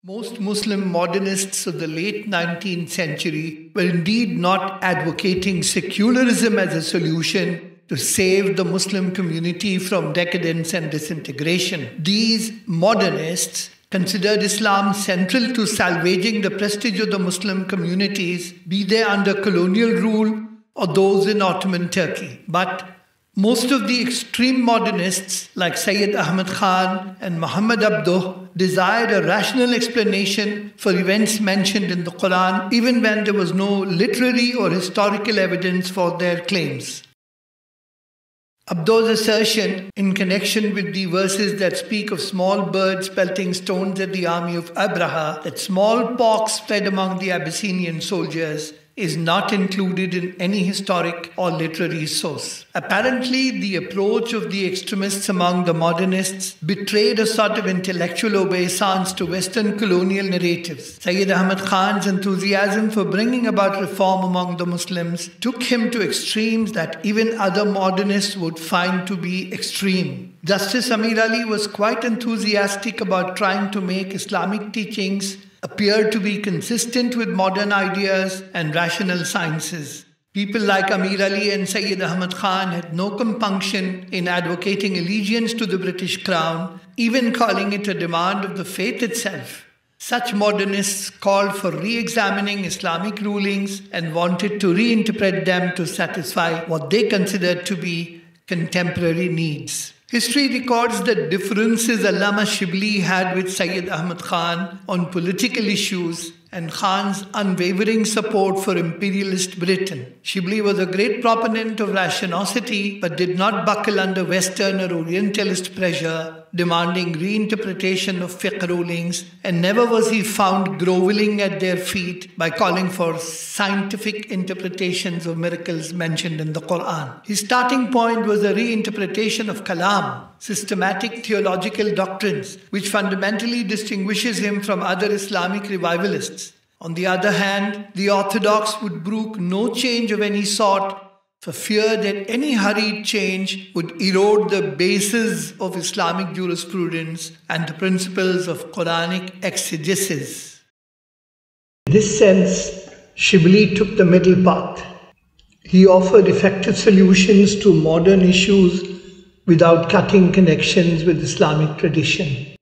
Most Muslim modernists of the late 19th century were indeed not advocating secularism as a solution to save the Muslim community from decadence and disintegration. These modernists considered Islam central to salvaging the prestige of the Muslim communities, be they under colonial rule or those in Ottoman Turkey. But most of the extreme modernists like Sayyid Ahmad Khan and Muhammad Abduh desired a rational explanation for events mentioned in the Quran, even when there was no literary or historical evidence for their claims. Abduh's assertion in connection with the verses that speak of small birds pelting stones at the army of Abraha, that smallpox spread among the Abyssinian soldiers, is not included in any historic or literary source. Apparently, the approach of the extremists among the modernists betrayed a sort of intellectual obeisance to Western colonial narratives. Sayyid Ahmad Khan's enthusiasm for bringing about reform among the Muslims took him to extremes that even other modernists would find to be extreme. Justice Amir Ali was quite enthusiastic about trying to make Islamic teachings appear to be consistent with modern ideas and rational sciences. People like Amir Ali and Sayyid Ahmad Khan had no compunction in advocating allegiance to the British Crown, even calling it a demand of the faith itself. Such modernists called for re-examining Islamic rulings and wanted to reinterpret them to satisfy what they considered to be contemporary needs. History records the differences Allama Shibli had with Sayyid Ahmad Khan on political issues and Khan's unwavering support for imperialist Britain. Shibli was a great proponent of rationosity but did not buckle under Western or Orientalist pressure, demanding reinterpretation of fiqh rulings, and never was he found groveling at their feet by calling for scientific interpretations of miracles mentioned in the Quran. His starting point was a reinterpretation of kalam, systematic theological doctrines, which fundamentally distinguishes him from other Islamic revivalists. On the other hand, the orthodox would brook no change of any sort for fear that any hurried change would erode the basis of Islamic jurisprudence and the principles of Quranic exegesis. In this sense, Shibli took the middle path. He offered effective solutions to modern issues without cutting connections with Islamic tradition.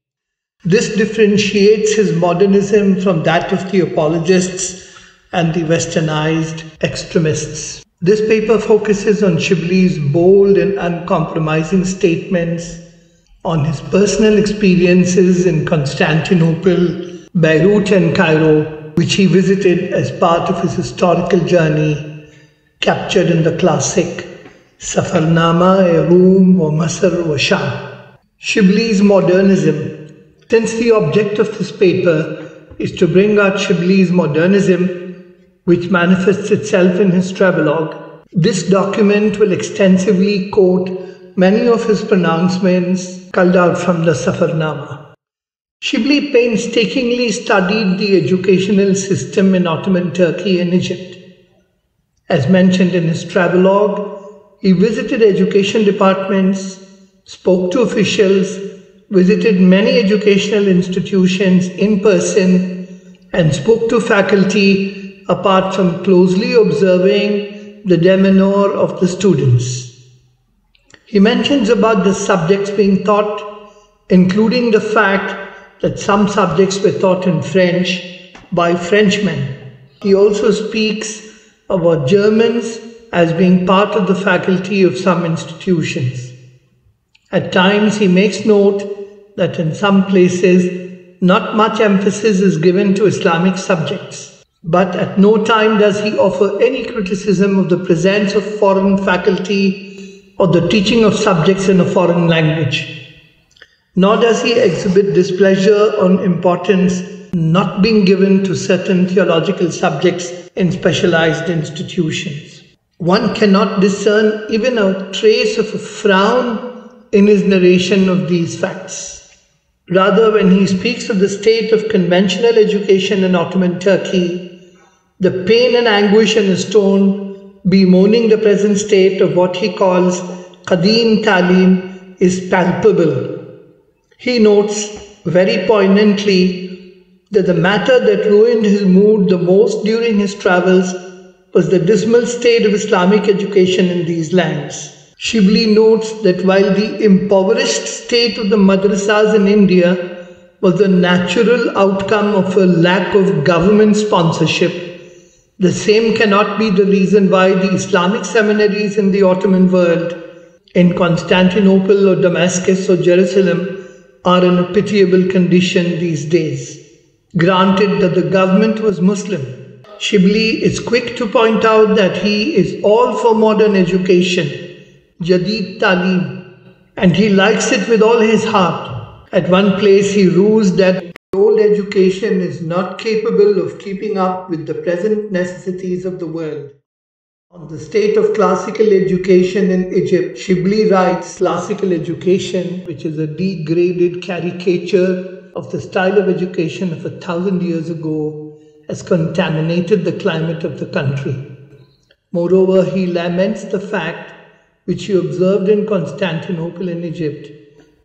This differentiates his modernism from that of the apologists and the westernized extremists. This paper focuses on Shibli's bold and uncompromising statements on his personal experiences in Constantinople, Beirut and Cairo, which he visited as part of his historical journey, captured in the classic Safarnama-e-Rum wa Masr wa Sham. Shibli's modernism. Since the object of this paper is to bring out Shibli's modernism, which manifests itself in his travelogue, this document will extensively quote many of his pronouncements culled out from the Safarnama. Shibli painstakingly studied the educational system in Ottoman Turkey and Egypt. As mentioned in his travelogue, he visited education departments, spoke to officials, visited many educational institutions in person, and spoke to faculty apart from closely observing the demeanor of the students. He mentions about the subjects being taught, including the fact that some subjects were taught in French by Frenchmen. He also speaks about Germans as being part of the faculty of some institutions. At times he makes note that in some places not much emphasis is given to Islamic subjects, but at no time does he offer any criticism of the presence of foreign faculty or the teaching of subjects in a foreign language. Nor does he exhibit displeasure on importance not being given to certain theological subjects in specialized institutions. One cannot discern even a trace of a frown in his narration of these facts. Rather, when he speaks of the state of conventional education in Ottoman Turkey, the pain and anguish in his tone, bemoaning the present state of what he calls Qadim Talim, is palpable. He notes very poignantly that the matter that ruined his mood the most during his travels was the dismal state of Islamic education in these lands. Shibli notes that while the impoverished state of the madrasas in India was the natural outcome of a lack of government sponsorship, the same cannot be the reason why the Islamic seminaries in the Ottoman world, in Constantinople or Damascus or Jerusalem, are in a pitiable condition these days. Granted that the government was Muslim, Shibli is quick to point out that he is all for modern education, Jadid Talim, and he likes it with all his heart. At one place he rues that old education is not capable of keeping up with the present necessities of the world. On the state of classical education in Egypt, Shibli writes, classical education, which is a degraded caricature of the style of education of 1,000 years ago, has contaminated the climate of the country. Moreover, he laments the fact, which he observed in Constantinople in Egypt,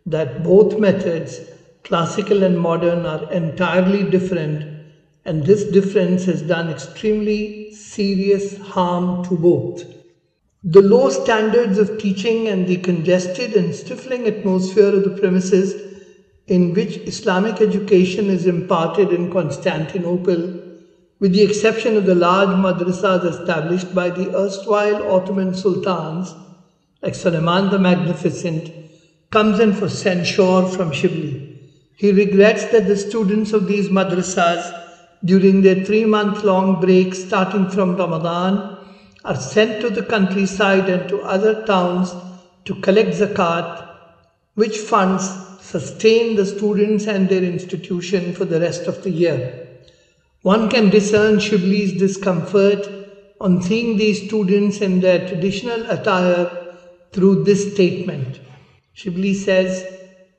that both methods, classical and modern, are entirely different, and this difference has done extremely serious harm to both. The low standards of teaching and the congested and stifling atmosphere of the premises in which Islamic education is imparted in Constantinople, with the exception of the large madrasas established by the erstwhile Ottoman sultans, like Suleiman the Magnificent, comes in for censure from Shibli. He regrets that the students of these madrasas, during their 3-month-long break starting from Ramadan, are sent to the countryside and to other towns to collect zakat, which funds sustain the students and their institution for the rest of the year. One can discern Shibli's discomfort on seeing these students in their traditional attire through this statement. Shibli says,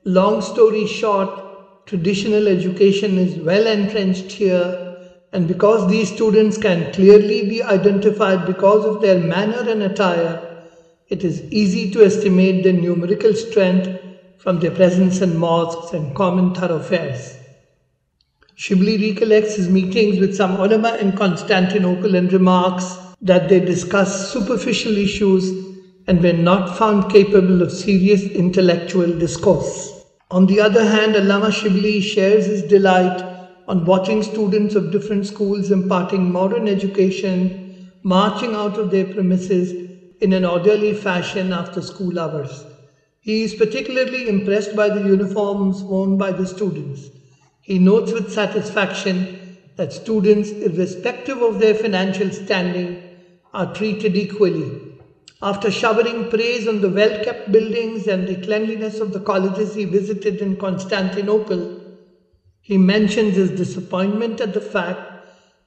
long story short, traditional education is well entrenched here, and because these students can clearly be identified because of their manner and attire, it is easy to estimate their numerical strength from their presence in mosques and common thoroughfares. Shibli recollects his meetings with some ulama in Constantinople and remarks that they discussed superficial issues and were not found capable of serious intellectual discourse. On the other hand, Allama Shibli shares his delight on watching students of different schools imparting modern education marching out of their premises in an orderly fashion after school hours. He is particularly impressed by the uniforms worn by the students. He notes with satisfaction that students, irrespective of their financial standing, are treated equally. After showering praise on the well-kept buildings and the cleanliness of the colleges he visited in Constantinople, he mentions his disappointment at the fact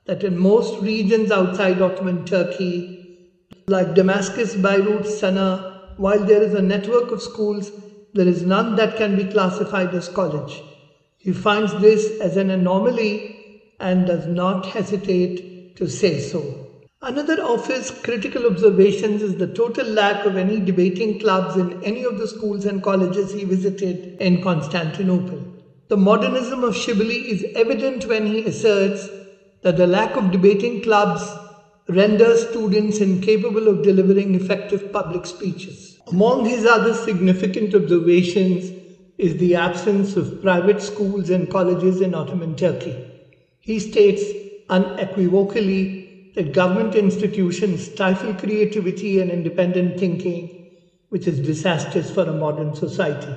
that in most regions outside Ottoman Turkey, like Damascus, Beirut, Sana'a, while there is a network of schools, there is none that can be classified as college. He finds this as an anomaly and does not hesitate to say so. Another of his critical observations is the total lack of any debating clubs in any of the schools and colleges he visited in Constantinople. The modernism of Shibli is evident when he asserts that the lack of debating clubs renders students incapable of delivering effective public speeches. Among his other significant observations is the absence of private schools and colleges in Ottoman Turkey. He states unequivocally that government institutions stifle creativity and independent thinking, which is disastrous for a modern society.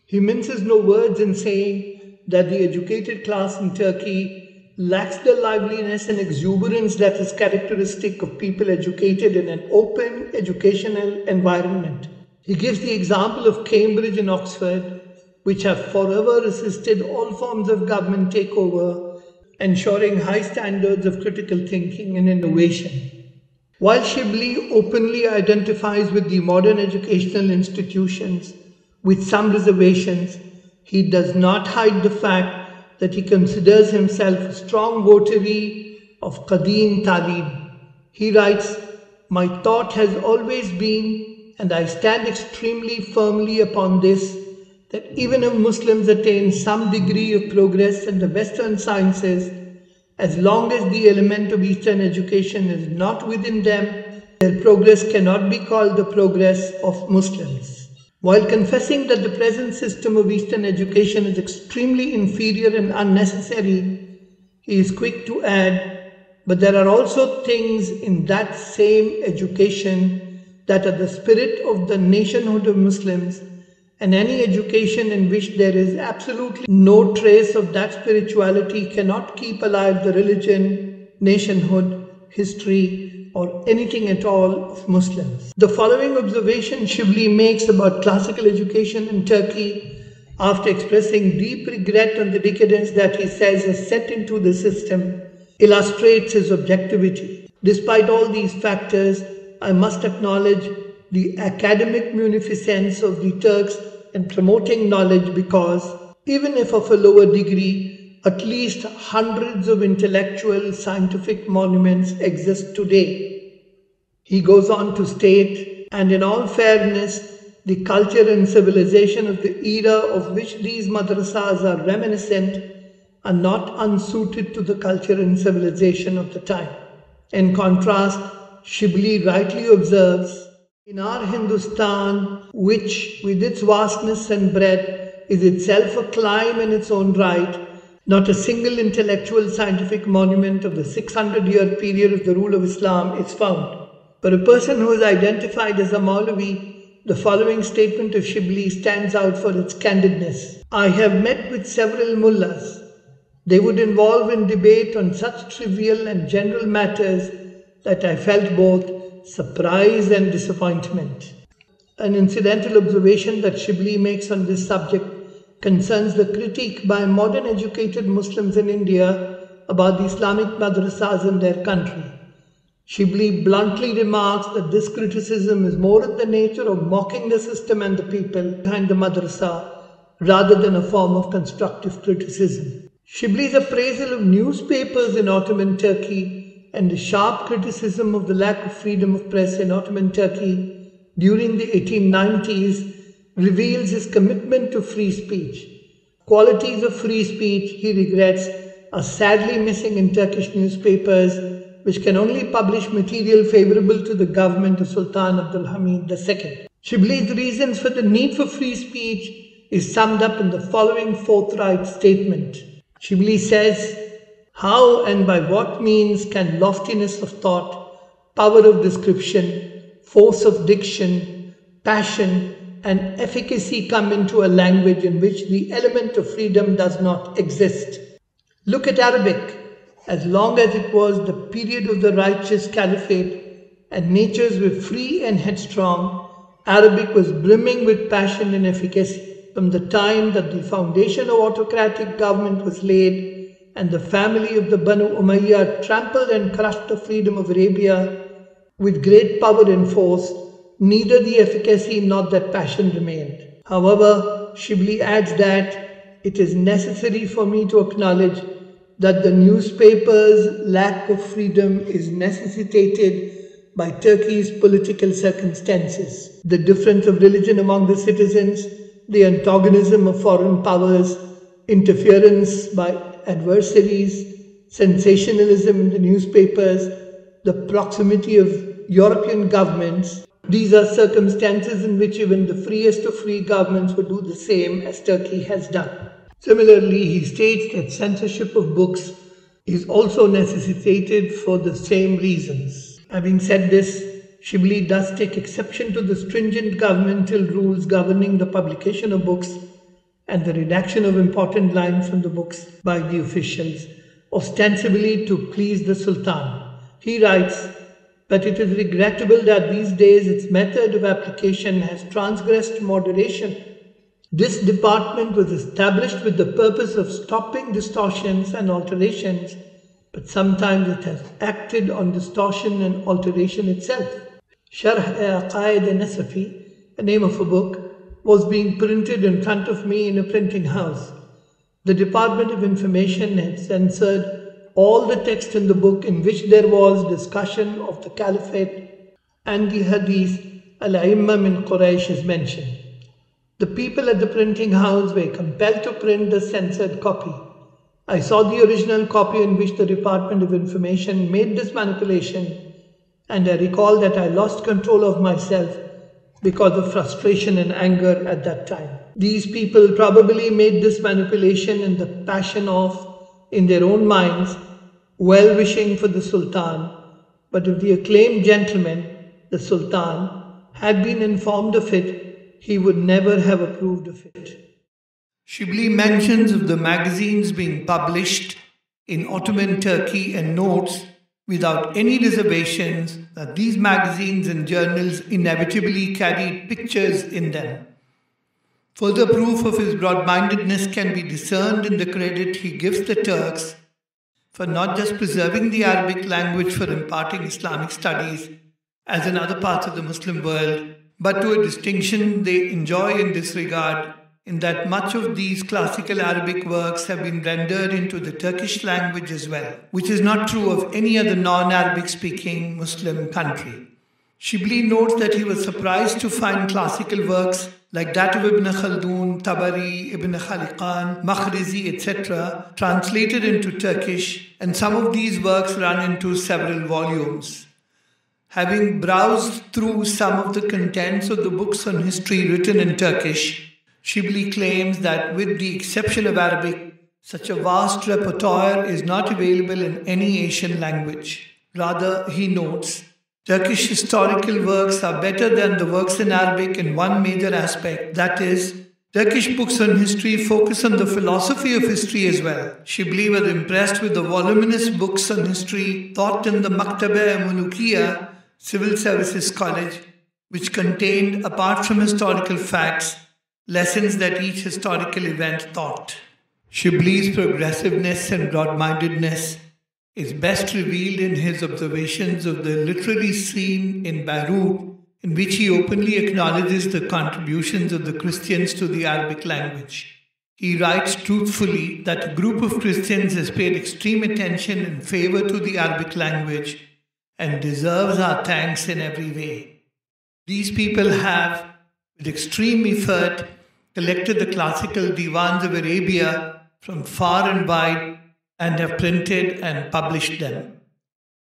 He minces no words in saying that the educated class in Turkey lacks the liveliness and exuberance that is characteristic of people educated in an open educational environment. He gives the example of Cambridge and Oxford, which have forever resisted all forms of government takeover, ensuring high standards of critical thinking and innovation. While Shibli openly identifies with the modern educational institutions with some reservations, he does not hide the fact that he considers himself a strong votary of Qadim Talim. He writes, "My thought has always been, and I stand extremely firmly upon this, that even if Muslims attain some degree of progress in the Western sciences, as long as the element of Eastern education is not within them, their progress cannot be called the progress of Muslims. While confessing that the present system of Eastern education is extremely inferior and unnecessary, he is quick to add, but there are also things in that same education that are the spirit of the nationhood of Muslims, and any education in which there is absolutely no trace of that spirituality cannot keep alive the religion, nationhood, history, or anything at all of Muslims. The following observation Shibli makes about classical education in Turkey, after expressing deep regret on the decadence that he says has set into the system, illustrates his objectivity. Despite all these factors, I must acknowledge the academic munificence of the Turks in promoting knowledge, because, even if of a lower degree, at least hundreds of intellectual scientific monuments exist today. He goes on to state, and in all fairness, the culture and civilization of the era of which these madrasas are reminiscent are not unsuited to the culture and civilization of the time. In contrast, Shibli rightly observes, in our Hindustan, which with its vastness and breadth is itself a climb in its own right, not a single intellectual scientific monument of the 600-year period of the rule of Islam is found. For a person who is identified as a Maulavi, the following statement of Shibli stands out for its candidness. I have met with several mullahs. They would involve in debate on such trivial and general matters that I felt both surprise and disappointment. An incidental observation that Shibli makes on this subject concerns the critique by modern educated Muslims in India about the Islamic madrasas in their country. Shibli bluntly remarks that this criticism is more in the nature of mocking the system and the people behind the madrasa rather than a form of constructive criticism. Shibli's appraisal of newspapers in Ottoman Turkey and the sharp criticism of the lack of freedom of press in Ottoman Turkey during the 1890s reveals his commitment to free speech. Qualities of free speech, he regrets, are sadly missing in Turkish newspapers, which can only publish material favorable to the government of Sultan Abdul Hamid II. Shibli's reasons for the need for free speech is summed up in the following forthright statement. Shibli says, how and by what means can loftiness of thought, power of description, force of diction, passion, and efficacy come into a language in which the element of freedom does not exist? Look at Arabic. As long as it was the period of the righteous caliphate and natures were free and headstrong, Arabic was brimming with passion and efficacy. From the time that the foundation of autocratic government was laid, and the family of the Banu Umayyah trampled and crushed the freedom of Arabia with great power and force, neither the efficacy nor that passion remained. However, Shibli adds that it is necessary for me to acknowledge that the newspaper's lack of freedom is necessitated by Turkey's political circumstances, the difference of religion among the citizens, the antagonism of foreign powers, interference by adversaries, sensationalism in the newspapers, the proximity of European governments. These are circumstances in which even the freest of free governments would do the same as Turkey has done. Similarly, he states that censorship of books is also necessitated for the same reasons. Having said this, Shibli does take exception to the stringent governmental rules governing the publication of books and the redaction of important lines from the books by the officials, ostensibly to please the Sultan. He writes, but it is regrettable that these days its method of application has transgressed moderation. This department was established with the purpose of stopping distortions and alterations, but sometimes it has acted on distortion and alteration itself. Sharh-e-Aqaid Nasafi, the name of a book, was being printed in front of me in a printing house. The Department of Information had censored all the text in the book in which there was discussion of the Caliphate and the Hadith Al-Aimma min Quraysh is mentioned. The people at the printing house were compelled to print the censored copy. I saw the original copy in which the Department of Information made this manipulation, and I recall that I lost control of myself because of frustration and anger at that time. These people probably made this manipulation in the passion of, in their own minds, well-wishing for the Sultan. But if the acclaimed gentleman, the Sultan, had been informed of it, he would never have approved of it. Shibli mentions of the magazines being published in Ottoman Turkey and notes without any reservations that these magazines and journals inevitably carried pictures in them. Further proof of his broad-mindedness can be discerned in the credit he gives the Turks for not just preserving the Arabic language for imparting Islamic studies as in other parts of the Muslim world, but to a distinction they enjoy in this regard, in that much of these classical Arabic works have been rendered into the Turkish language as well, which is not true of any other non-Arabic speaking Muslim country. Shibli notes that he was surprised to find classical works like that of Ibn Khaldun, Tabari, Ibn Khaliqan, Makhrizi, etc., translated into Turkish, and some of these works run into several volumes. Having browsed through some of the contents of the books on history written in Turkish, Shibli claims that with the exception of Arabic, such a vast repertoire is not available in any Asian language. Rather, he notes, Turkish historical works are better than the works in Arabic in one major aspect, that is, Turkish books on history focus on the philosophy of history as well. Shibli was impressed with the voluminous books on history taught in the Maktaba Mulukiya Civil Services College, which contained, apart from historical facts, lessons that each historical event taught. Shibli's progressiveness and broad-mindedness is best revealed in his observations of the literary scene in Beirut, in which he openly acknowledges the contributions of the Christians to the Arabic language. He writes truthfully that a group of Christians has paid extreme attention and favor to the Arabic language and deserves our thanks in every way. These people have, with extreme effort, collected the classical divans of Arabia from far and wide and have printed and published them.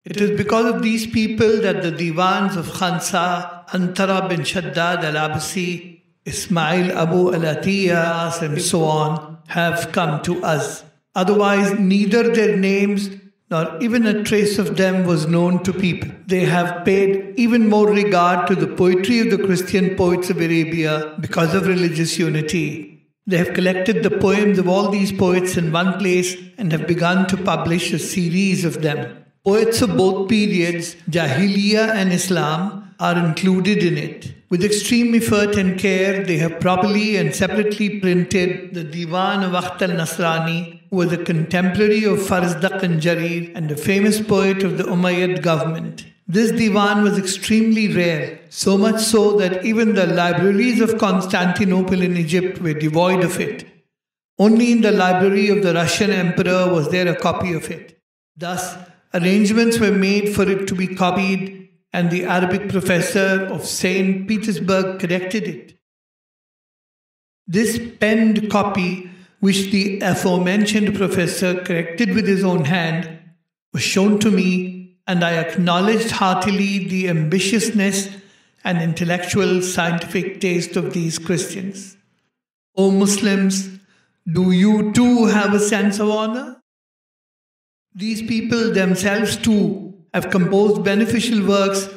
It is because of these people that the divans of Khansa, Antara bin Shaddad al-Abasi, Ismail Abu al-Atiyah, and so on have come to us. Otherwise, neither their names nor even a trace of them was known to people. They have paid even more regard to the poetry of the Christian poets of Arabia because of religious unity. They have collected the poems of all these poets in one place and have begun to publish a series of them. Poets of both periods, Jahiliyyah and Islam, are included in it. With extreme effort and care, they have properly and separately printed the Diwan of Akht al-Nasrani, who was a contemporary of Farzdaq and Jarir and a famous poet of the Umayyad government. This Diwan was extremely rare, so much so that even the libraries of Constantinople in Egypt were devoid of it. Only in the library of the Russian emperor was there a copy of it. Thus, arrangements were made for it to be copied, and the Arabic professor of St. Petersburg corrected it. This penned copy, which the aforementioned professor corrected with his own hand, was shown to me, and I acknowledged heartily the ambitiousness and intellectual scientific taste of these Christians. O Muslims, do you too have a sense of honor? These people themselves too have composed beneficial works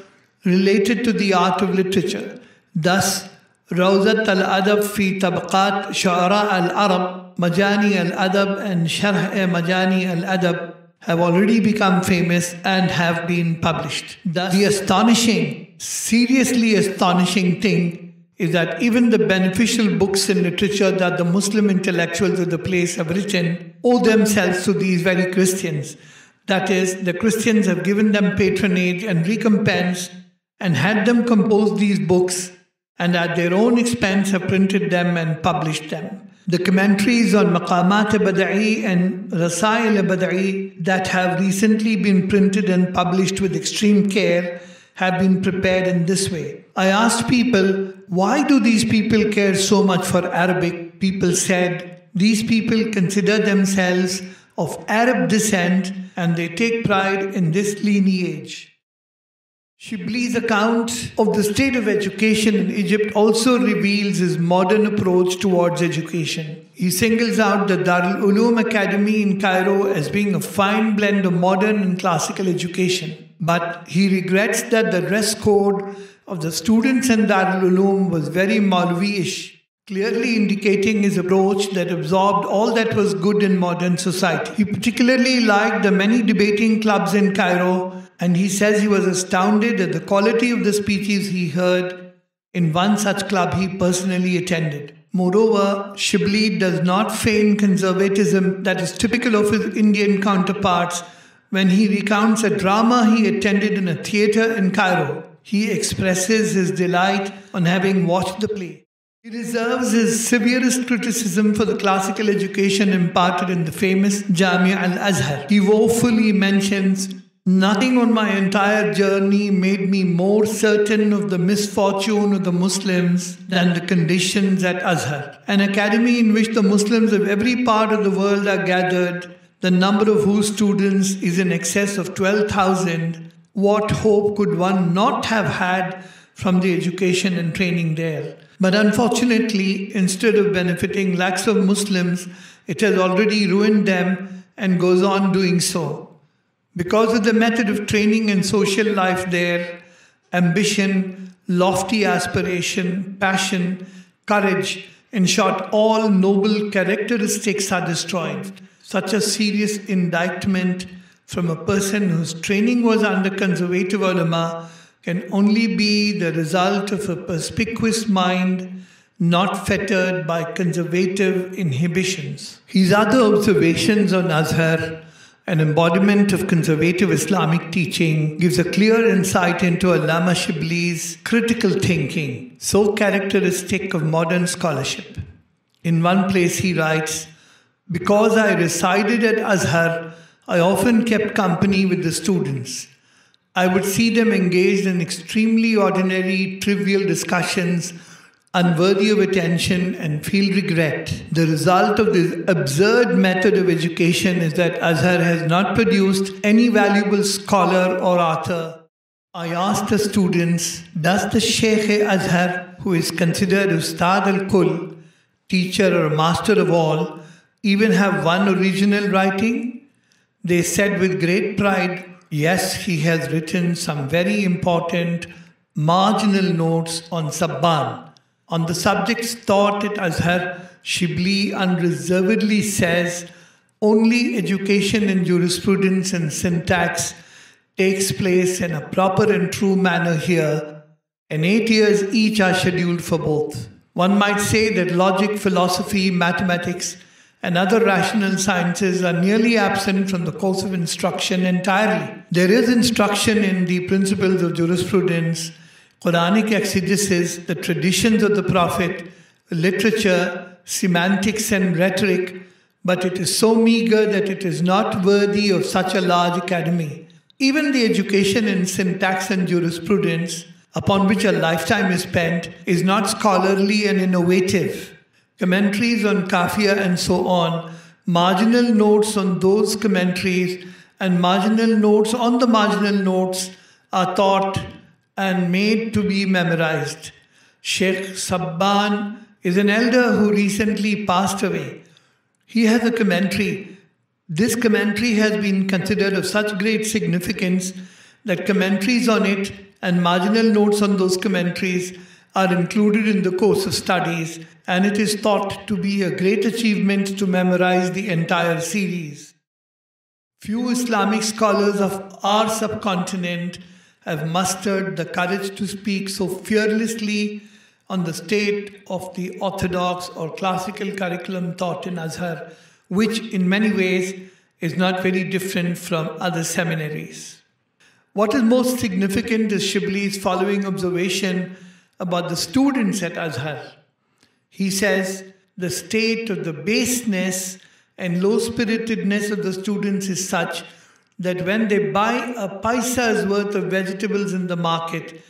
related to the art of literature. Thus, Rawzat al-Adab fi Tabaqat Shu'ara al-Arab, Majani al-Adab and Sharh Majani al-Adab have already become famous and have been published. Thus, the astonishing, seriously astonishing thing is that even the beneficial books in literature that the Muslim intellectuals of the place have written owe themselves to these very Christians. That is, the Christians have given them patronage and recompense and had them compose these books, and at their own expense have printed them and published them. The commentaries on Maqamat-e-Bada'i and Rasail-e-Bada'i that have recently been printed and published with extreme care have been prepared in this way. I asked people, why do these people care so much for Arabic? People said, these people consider themselves of Arab descent and they take pride in this lineage. Shibli's account of the state of education in Egypt also reveals his modern approach towards education. He singles out the Darul Uloom Academy in Cairo as being a fine blend of modern and classical education. But he regrets that the dress code of the students in Darul Uloom was very Maulvi-ish, clearly indicating his approach that absorbed all that was good in modern society. He particularly liked the many debating clubs in Cairo, and he says he was astounded at the quality of the speeches he heard in one such club he personally attended. Moreover, Shibli does not feign conservatism that is typical of his Indian counterparts. When he recounts a drama he attended in a theatre in Cairo, he expresses his delight on having watched the play. He reserves his severest criticism for the classical education imparted in the famous Jamia al-Azhar. He woefully mentions, nothing on my entire journey made me more certain of the misfortune of the Muslims than the conditions at Azhar, an academy in which the Muslims of every part of the world are gathered, the number of whose students is in excess of 12,000. What hope could one not have had from the education and training there? But unfortunately, instead of benefiting lakhs of Muslims, it has already ruined them and goes on doing so. Because of the method of training and social life there, ambition, lofty aspiration, passion, courage, in short, all noble characteristics are destroyed. Such a serious indictment from a person whose training was under conservative ulama can only be the result of a perspicuous mind not fettered by conservative inhibitions. His other observations on Azhar, an embodiment of conservative Islamic teaching, gives a clear insight into Allama Shibli's critical thinking, so characteristic of modern scholarship. In one place he writes, because I resided at Azhar, I often kept company with the students. I would see them engaged in extremely ordinary, trivial discussions, unworthy of attention, and feel regret. The result of this absurd method of education is that Azhar has not produced any valuable scholar or author. I asked the students, does the Sheikh-e-Azhar, who is considered Ustad al-Kul, teacher or master of all, even have one original writing? They said with great pride, yes, he has written some very important marginal notes on Sabban. On the subjects taught at Azhar, Shibli unreservedly says, only education in jurisprudence and syntax takes place in a proper and true manner here, and 8 years each are scheduled for both. One might say that logic, philosophy, mathematics, and other rational sciences are nearly absent from the course of instruction entirely. There is instruction in the principles of jurisprudence, Quranic exegesis, the traditions of the Prophet, literature, semantics and rhetoric, but it is so meager that it is not worthy of such a large academy. Even the education in syntax and jurisprudence, upon which a lifetime is spent, is not scholarly and innovative. Commentaries on Kafiya and so on, marginal notes on those commentaries, and marginal notes on the marginal notes are taught and made to be memorized. Sheikh Sabban is an elder who recently passed away. He has a commentary. This commentary has been considered of such great significance that commentaries on it and marginal notes on those commentaries are included in the course of studies, and it is thought to be a great achievement to memorize the entire series. Few Islamic scholars of our subcontinent have mustered the courage to speak so fearlessly on the state of the orthodox or classical curriculum taught in Azhar, which in many ways is not very different from other seminaries. What is most significant is Shibli's following observation about the students at Azhar. He says, the state of the baseness and low-spiritedness of the students is such that when they buy a paisa's worth of vegetables in the market,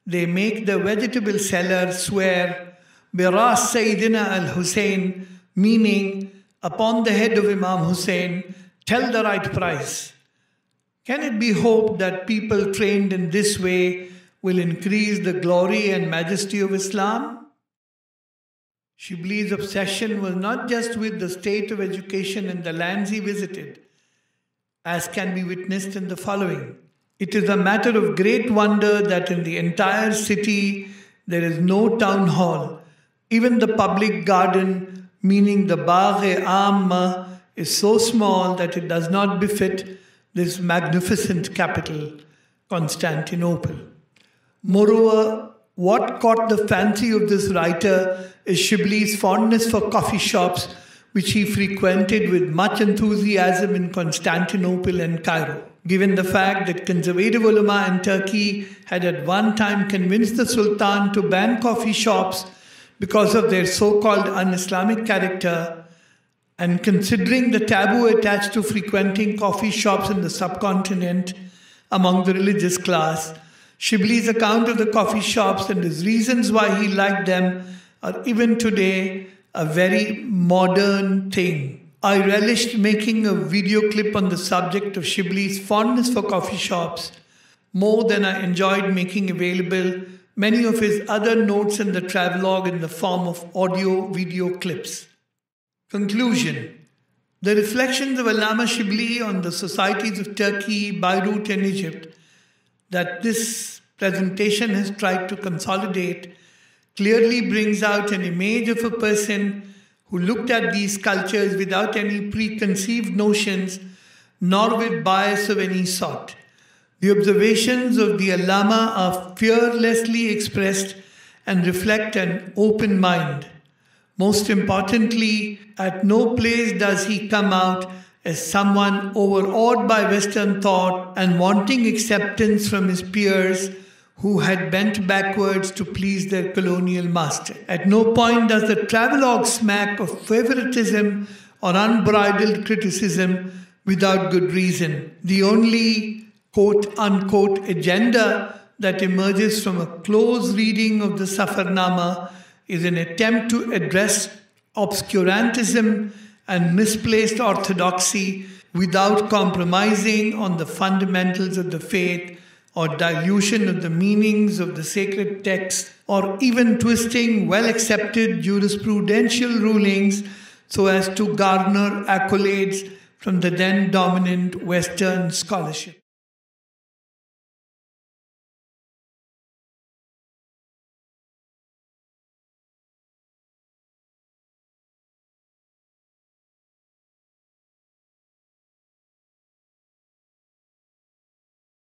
they make the vegetable seller swear, Biras Sayyidina al-Hussein, meaning, upon the head of Imam Hussein, tell the right price. Can it be hoped that people trained in this way will increase the glory and majesty of Islam? Shibli's obsession was not just with the state of education in the lands he visited, as can be witnessed in the following. It is a matter of great wonder that in the entire city there is no town hall. Even the public garden, meaning the Bagh-e-Amma, is so small that it does not befit this magnificent capital, Constantinople. Moreover, what caught the fancy of this writer is Shibli's fondness for coffee shops, which he frequented with much enthusiasm in Constantinople and Cairo. Given the fact that conservative ulama in Turkey had at one time convinced the Sultan to ban coffee shops because of their so-called un-Islamic character, and considering the taboo attached to frequenting coffee shops in the subcontinent among the religious class, Shibli's account of the coffee shops and his reasons why he liked them are even today a very modern thing. I relished making a video clip on the subject of Shibli's fondness for coffee shops more than I enjoyed making available many of his other notes in the travelogue in the form of audio-video clips. Conclusion. The reflections of Allama Shibli on the societies of Turkey, Beirut and Egypt that this presentation has tried to consolidate clearly brings out an image of a person who looked at these cultures without any preconceived notions nor with bias of any sort. The observations of the Allama are fearlessly expressed and reflect an open mind. Most importantly, at no place does he come out as someone overawed by Western thought and wanting acceptance from his peers who had bent backwards to please their colonial master. At no point does the travelogue smack of favoritism or unbridled criticism without good reason. The only quote-unquote agenda that emerges from a close reading of the Safarnama is an attempt to address obscurantism and misplaced orthodoxy without compromising on the fundamentals of the faith or dilution of the meanings of the sacred text or even twisting well-accepted jurisprudential rulings so as to garner accolades from the then dominant Western scholarship.